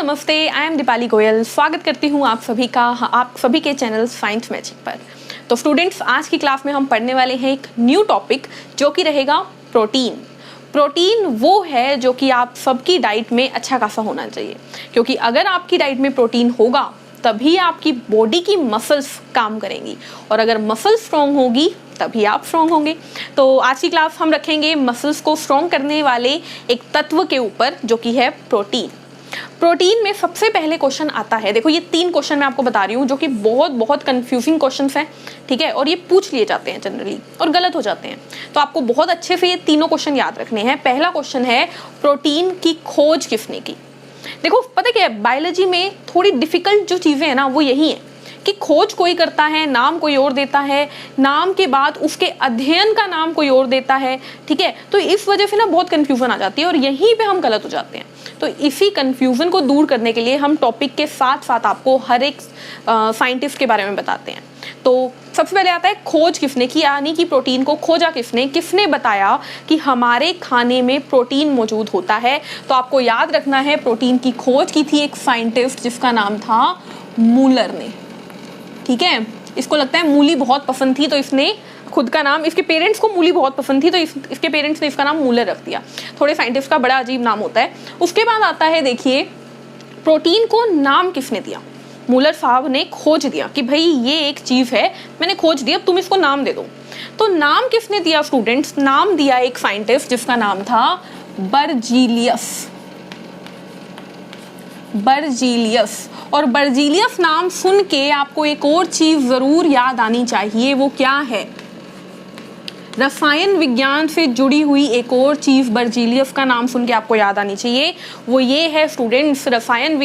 नमस्ते, I am Deepali Goyal. स्वागत करती हूँ आप सभी के चैनल साइंस मैजिक पर। तो स्टूडेंट्स, आज की क्लास में हम पढ़ने वाले हैं एक न्यू टॉपिक जो कि रहेगा प्रोटीन। प्रोटीन वो है जो कि आप सबकी डाइट में अच्छा खासा होना चाहिए, क्योंकि अगर आपकी डाइट में प्रोटीन होगा तभी आपकी बॉडी की मसल्स काम करेंगी, और अगर मसल स्ट्रॉन्ग होगी तभी आप स्ट्रॉन्ग होंगे। तो आज की क्लास हम रखेंगे मसल्स को स्ट्रॉन्ग करने वाले एक तत्व के ऊपर जो कि है प्रोटीन। प्रोटीन में सबसे पहले क्वेश्चन आता है, देखो ये 3 क्वेश्चन मैं आपको बता रही हूँ जो कि बहुत कंफ्यूजिंग क्वेश्चंस हैं, ठीक है, और ये पूछ लिए जाते हैं जनरली और गलत हो जाते हैं। तो आपको बहुत अच्छे से ये तीनों क्वेश्चन याद रखने हैं। पहला क्वेश्चन है, प्रोटीन की खोज किसने की। देखो पता क्या है, बायोलॉजी में थोड़ी डिफिकल्ट जो चीजें हैं ना वो यही है कि खोज कोई करता है, नाम कोई और देता है, नाम के बाद उसके अध्ययन का नाम कोई और देता है, ठीक है। तो इस वजह से ना बहुत कंफ्यूजन आ जाती है और यहीं पे हम गलत हो जाते हैं। तो इसी कंफ्यूजन को दूर करने के लिए हम टॉपिक के साथ साथ आपको हर एक साइंटिस्ट के बारे में बताते हैं। तो सबसे पहले आता है खोज किसने की, यानी कि प्रोटीन को खोजा किसने बताया कि हमारे खाने में प्रोटीन मौजूद होता है। तो आपको याद रखना है, प्रोटीन की खोज की थी एक साइंटिस्ट जिसका नाम था मूलर ने, ठीक है। इसको लगता है मूली बहुत पसंद थी तो इसने खुद का नाम, इसके पेरेंट्स को मूली बहुत पसंद थी तो इसके पेरेंट्स ने इसका नाम मूलर रख दिया। थोड़े साइंटिस्ट का बड़ा अजीब नाम होता है। उसके बाद आता है, देखिए प्रोटीन को नाम किसने दिया। मूलर साहब ने खोज दिया कि भाई ये एक चीज है, मैंने खोज दिया, तुम इसको नाम दे दो। तो नाम किसने दिया स्टूडेंट्स, नाम दिया एक साइंटिस्ट जिसका नाम था बर्जीलियस। और बर्जीलियस नाम सुन के आपको एक और चीज जरूर याद आनी चाहिए, वो क्या है, रसायन विज्ञान से जुड़ी हुई एक और चीज बर्जीलियस का नाम सुन के आपको याद आनी चाहिए। वो ये है स्टूडेंट्स, रसायन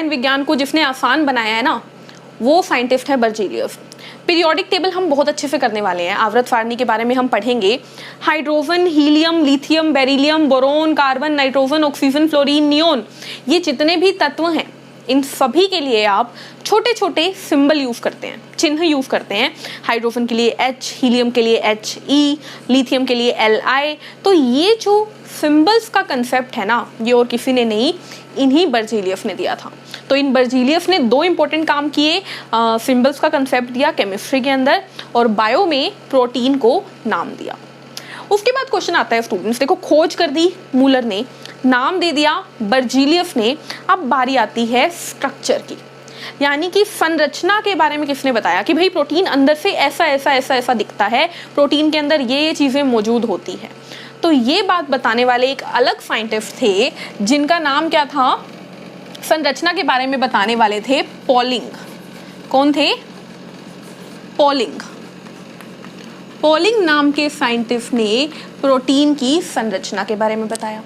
विज्ञान को जिसने आसान बनाया है ना, वो साइंटिस्ट है बर्जीलियस। पीरियोडिक टेबल हम बहुत अच्छे से करने वाले हैं, आवर्त सारणी के बारे में हम पढ़ेंगे। Hydrogen, helium, lithium, beryllium, boron, carbon, nitrogen, oxygen, fluorine, neon, ये जितने भी तत्व हैं इन सभी के लिए आप छोटे छोटे सिंबल यूज करते हैं, चिन्ह यूज करते हैं। हाइड्रोजन के लिए H, हीलियम के लिए HE, लिथियम के लिए Li। तो ये जो सिंबल्स का कंसेप्ट है ना, ये और किसी ने नहीं, इन्हीं बर्जीलियस ने दिया था। तो इन बर्जीलियस ने 2 इंपॉर्टेंट काम किए, सिंबल्स का कंसेप्ट दिया केमिस्ट्री के अंदर, और बायो में प्रोटीन को नाम दिया। उसके बाद क्वेश्चन आता है स्टूडेंट्स, देखो खोज कर दी मूलर ने, नाम दे दिया बर्जीलियस ने, अब बारी आती है स्ट्रक्चर की, यानी कि संरचना के बारे में किसने बताया कि भाई प्रोटीन अंदर से ऐसा दिखता है, प्रोटीन के अंदर ये चीजें मौजूद होती है। तो ये बात बताने वाले एक अलग साइंटिस्ट थे जिनका नाम क्या था, संरचना के बारे में बताने वाले थे पॉलिंग। कौन थे, पॉलिंग नाम के साइंटिस्ट ने प्रोटीन की संरचना के बारे में बताया।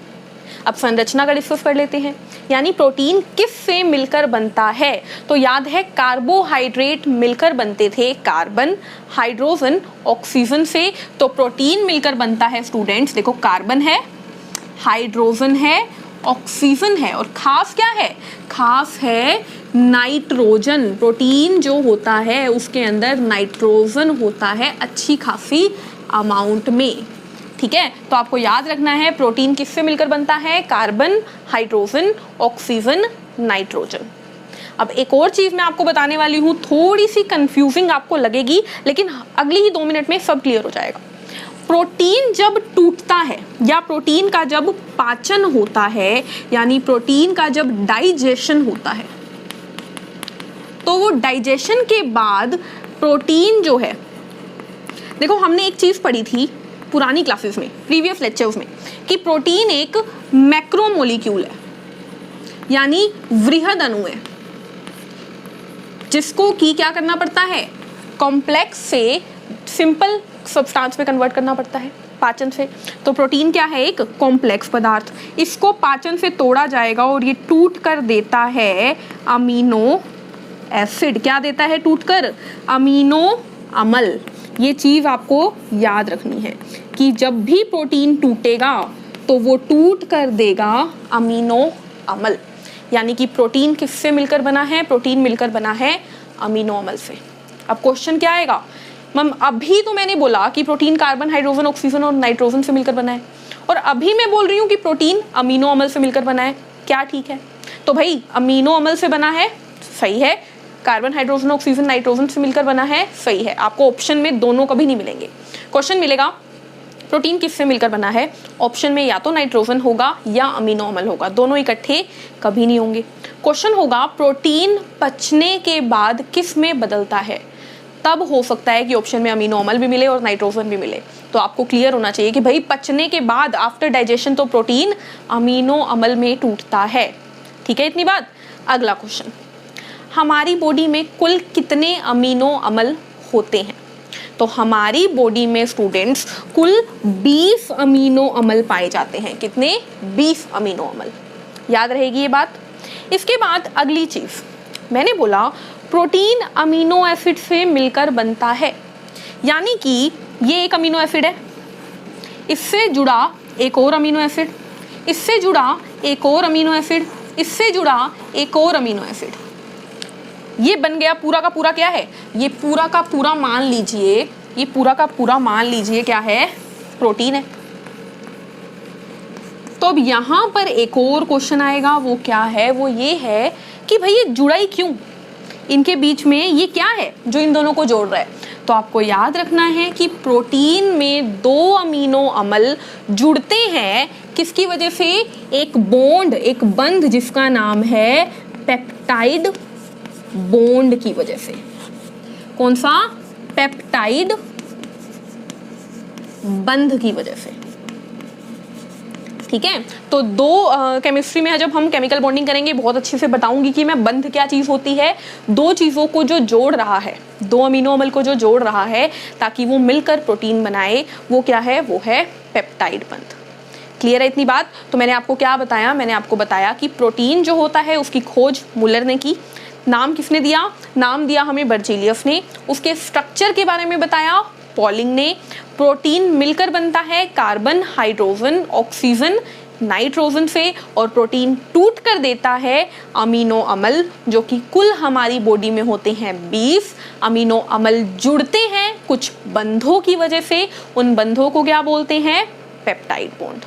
अब संरचना का डिस्कस कर लेते हैं, यानी प्रोटीन किस से मिलकर बनता है। तो याद है कार्बोहाइड्रेट मिलकर बनते थे, कार्बन, हाइड्रोजन, ऑक्सीजन से। तो प्रोटीन मिलकर बनता है स्टूडेंट्स, देखो कार्बन है, हाइड्रोजन है, ऑक्सीजन है, और खास क्या है, खास है नाइट्रोजन। प्रोटीन जो होता है उसके अंदर नाइट्रोजन होता है अच्छी खासी अमाउंट में, ठीक है। तो आपको याद रखना है प्रोटीन किससे मिलकर बनता है, कार्बन, हाइड्रोजन, ऑक्सीजन, नाइट्रोजन। अब एक और चीज मैं आपको बताने वाली हूँ, थोड़ी सी कंफ्यूजिंग आपको लगेगी, लेकिन अगली ही 2 मिनट में सब क्लियर हो जाएगा। प्रोटीन जब टूटता है या प्रोटीन का जब पाचन होता है, यानी प्रोटीन का जब डाइजेशन होता है, तो वो डाइजेशन के बाद प्रोटीन जो है, देखो हमने एक चीज पढ़ी थी पुरानी क्लासेस में, प्रीवियस लेक्चर्स में, कि प्रोटीन एक मैक्रोमोलिक्यूल है, यानी वृहद अणु है, जिसको की क्या करना पड़ता है, कॉम्प्लेक्स से सिंपल सब्सटेंस में कन्वर्ट करना पड़ता है पाचन से। तो प्रोटीन क्या है, एक कॉम्प्लेक्स पदार्थ, इसको पाचन से तोड़ा जाएगा और ये टूट कर देता है अमीनो एसिड। क्या देता है टूट कर, अमीनो अम्ल। ये चीज आपको याद रखनी है कि जब भी प्रोटीन टूटेगा तो वो टूट कर देगा अमीनो अम्ल, यानी कि प्रोटीन किससे मिलकर बना है, प्रोटीन मिलकर बना है अमीनो अम्ल से। अब क्वेश्चन क्या आएगा, मैम अभी तो मैंने बोला कि प्रोटीन कार्बन, हाइड्रोजन, ऑक्सीजन और नाइट्रोजन से मिलकर बना है, और अभी मैं बोल रही हूँ कि प्रोटीन अमीनो अम्ल से मिलकर बना है, क्या ठीक है? तो भाई अमीनो अम्ल से बना है, सही है। कार्बन, हाइड्रोजन, ऑक्सीजन, नाइट्रोजन से मिलकर बना है, सही है। आपको ऑप्शन में दोनों कभी नहीं मिलेंगे। क्वेश्चन मिलेगा प्रोटीन किससे मिलकर बना है, ऑप्शन में या तो नाइट्रोजन होगा या अमीनो अम्ल होगा, दोनों इकट्ठे कभी नहीं होंगे। क्वेश्चन होगा प्रोटीन पचने के बाद किस में बदलता है, तब हो सकता है कि ऑप्शन में अमीनो अम्ल भी मिले और नाइट्रोजन भी मिले। तो आपको क्लियर होना चाहिए कि भाई पचने के बाद आफ्टर डाइजेशन तो प्रोटीन अमीनो अम्ल में टूटता है। ठीक है इतनी बात। अगला क्वेश्चन, हमारी बॉडी में कुल कितने अमीनो अम्ल होते हैं? तो हमारी बॉडी में स्टूडेंट्स कुल 20 अमीनो अम्ल पाए जाते हैं। कितने? 20 अमीनो अम्ल। याद रहेगी ये बात। इसके बाद अगली चीज, मैंने बोला प्रोटीन अमीनो एसिड से मिलकर बनता है, यानी कि ये एक अमीनो एसिड है, इससे जुड़ा एक और अमीनो एसिड, इससे जुड़ा एक और अमीनो एसिड, इससे जुड़ा एक और अमीनो एसिड, ये बन गया पूरा का पूरा क्या है? ये पूरा का पूरा मान लीजिए, ये पूरा का पूरा मान लीजिए क्या है? प्रोटीन है। तो अब यहां पर एक और क्वेश्चन आएगा, वो क्या है? वो ये है कि भाई ये जुड़ा ही क्यों? इनके बीच में ये क्या है जो इन दोनों को जोड़ रहा है? तो आपको याद रखना है कि प्रोटीन में 2 अमीनो अम्ल जुड़ते हैं किसकी वजह से? एक बॉन्ड, एक बंध जिसका नाम है पेप्टाइड बॉन्ड की वजह से। कौन सा? पेप्टाइड बंध की वजह से। ठीक है, तो केमिस्ट्री में जब हम केमिकल बॉन्डिंग करेंगे बहुत अच्छे से बताऊंगी कि मैं बंध क्या चीज होती है। 2 चीजों को जो जोड़ रहा है, 2 अमीनो अम्ल को जो जोड़ रहा है ताकि वो मिलकर प्रोटीन बनाए, वो क्या है? वो है पेप्टाइड बंध। क्लियर है इतनी बात? तो मैंने आपको क्या बताया? मैंने आपको बताया कि प्रोटीन जो होता है उसकी खोज मुलर ने की। नाम किसने दिया? नाम दिया हमें बर्जीलियस ने। उसके स्ट्रक्चर के बारे में बताया पॉलिंग ने। प्रोटीन मिलकर बनता है कार्बन, हाइड्रोजन, ऑक्सीजन, नाइट्रोजन से, और प्रोटीन टूट कर देता है अमीनो अम्ल, जो कि कुल हमारी बॉडी में होते हैं 20 अमीनो अम्ल। जुड़ते हैं कुछ बंधों की वजह से, उन बंधों को क्या बोलते हैं? Peptide bond.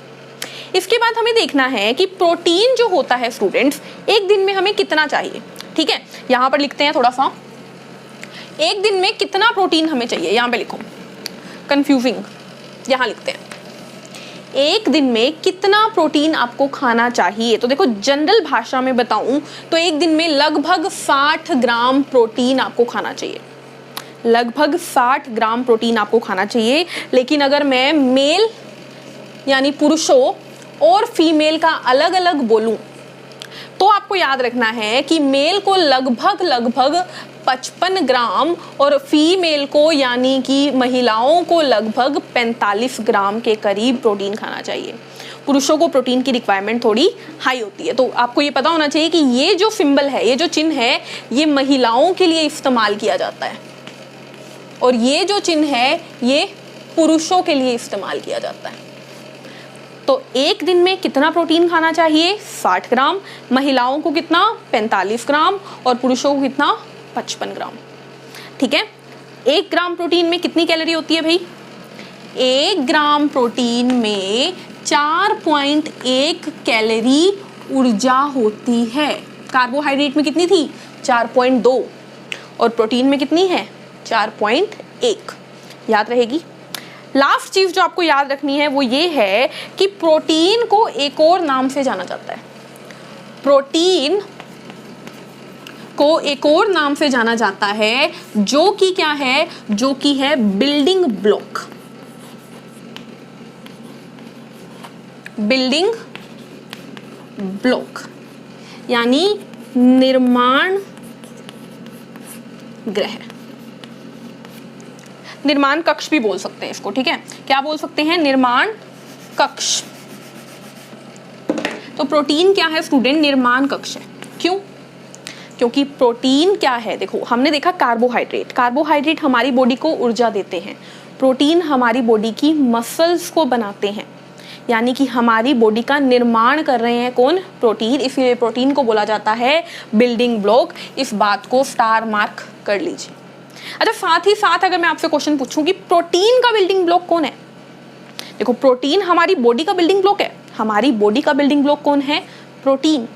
इसके बाद हमें देखना है कि प्रोटीन जो होता है स्टूडेंट्स, एक दिन में हमें कितना चाहिए। ठीक है, यहां पर लिखते हैं थोड़ा सा, एक दिन में कितना प्रोटीन हमें चाहिए, यहां पे लिखो, कंफ्यूजिंग, यहां लिखते हैं एक दिन में कितना प्रोटीन आपको खाना चाहिए। तो देखो जनरल भाषा में बताऊं तो एक दिन में लगभग 60 ग्राम प्रोटीन आपको खाना चाहिए, लगभग 60 ग्राम प्रोटीन आपको खाना चाहिए। लेकिन अगर मैं मेल यानी पुरुषों और फीमेल का अलग अलग बोलूं तो आपको याद रखना है कि मेल को लगभग 55 ग्राम और फीमेल को यानी कि महिलाओं को लगभग 45 ग्राम के करीब प्रोटीन खाना चाहिए। पुरुषों को प्रोटीन की रिक्वायरमेंट थोड़ी हाई होती है। तो आपको ये पता होना चाहिए कि ये जो सिंबल है, ये जो चिन्ह है, ये महिलाओं के लिए इस्तेमाल किया जाता है और ये जो चिन्ह है ये पुरुषों के लिए इस्तेमाल किया जाता है। तो एक दिन में कितना प्रोटीन खाना चाहिए? 60 ग्राम। महिलाओं को कितना? 45 ग्राम और पुरुषों को कितना? 55 ग्राम। ठीक है, 1 ग्राम प्रोटीन में कितनी कैलोरी होती है भाई? 1 ग्राम प्रोटीन में 4.1 कैलोरी ऊर्जा होती है। कार्बोहाइड्रेट में कितनी थी? 4.2 और प्रोटीन में कितनी है? 4.1। याद रहेगी। लास्ट चीज जो आपको याद रखनी है वो ये है कि प्रोटीन को एक और नाम से जाना जाता है। प्रोटीन को एक और नाम से जाना जाता है जो कि क्या है? जो कि है बिल्डिंग ब्लॉक। बिल्डिंग ब्लॉक यानी निर्माण ग्रह, निर्माण कक्ष भी बोल सकते हैं इसको। ठीक है, क्या बोल सकते हैं? निर्माण कक्ष। तो प्रोटीन क्या है स्टूडेंट? निर्माण कक्ष है। क्यों? क्योंकि प्रोटीन क्या है? देखो हमने देखा कार्बोहाइड्रेट, कार्बोहाइड्रेट हमारी बॉडी को ऊर्जा देते हैं। प्रोटीन हमारी बॉडी की मसल्स को बनाते हैं, यानी कि हमारी बॉडी का निर्माण कर रहे हैं कौन? प्रोटीन। इसलिए प्रोटीन को बोला जाता है बिल्डिंग ब्लॉक। इस बात को स्टार मार्क कर लीजिए। अच्छा, साथ ही साथ अगर मैं आपसे क्वेश्चन पूछूं कि प्रोटीन का बिल्डिंग ब्लॉक कौन है? देखो प्रोटीन हमारी बॉडी का बिल्डिंग ब्लॉक है। हमारी बॉडी का बिल्डिंग ब्लॉक कौन है? प्रोटीन।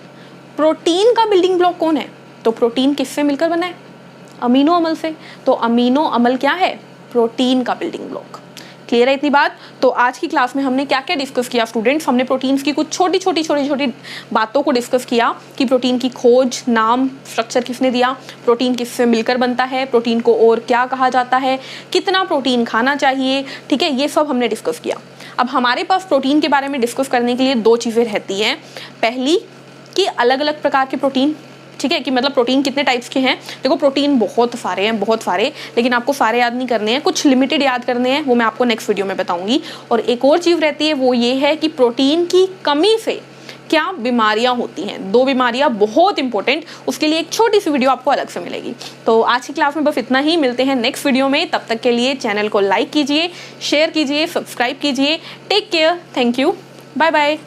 प्रोटीन का बिल्डिंग ब्लॉक कौन है? तो प्रोटीन किससे मिलकर बना है? अमीनो अम्ल से। तो अमीनो अम्ल क्या है? प्रोटीन का बिल्डिंग ब्लॉक। क्लियर है इतनी बात? तो आज की क्लास में हमने क्या क्या डिस्कस किया स्टूडेंट्स? हमने प्रोटीन्स की कुछ छोटी छोटी बातों को डिस्कस किया कि प्रोटीन की खोज, नाम, स्ट्रक्चर किसने दिया, प्रोटीन किससे मिलकर बनता है, प्रोटीन को और क्या कहा जाता है, कितना प्रोटीन खाना चाहिए, ठीक है, ये सब हमने डिस्कस किया। अब हमारे पास प्रोटीन के बारे में डिस्कस करने के लिए दो चीज़ें रहती हैं। पहली कि अलग अलग प्रकार के प्रोटीन, ठीक है, कि मतलब प्रोटीन कितने टाइप्स के हैं। देखो प्रोटीन बहुत सारे हैं, बहुत सारे, लेकिन आपको सारे याद नहीं करने हैं, कुछ लिमिटेड याद करने हैं, वो मैं आपको नेक्स्ट वीडियो में बताऊंगी। और एक और चीज़ रहती है, वो ये है कि प्रोटीन की कमी से क्या बीमारियां होती हैं। दो बीमारियां बहुत इंपॉर्टेंट, उसके लिए एक छोटी सी वीडियो आपको अलग से मिलेगी। तो आज की क्लास में बस इतना ही, मिलते हैं नेक्स्ट वीडियो में। तब तक के लिए चैनल को लाइक कीजिए, शेयर कीजिए, सब्सक्राइब कीजिए। Take care, thank you, bye bye.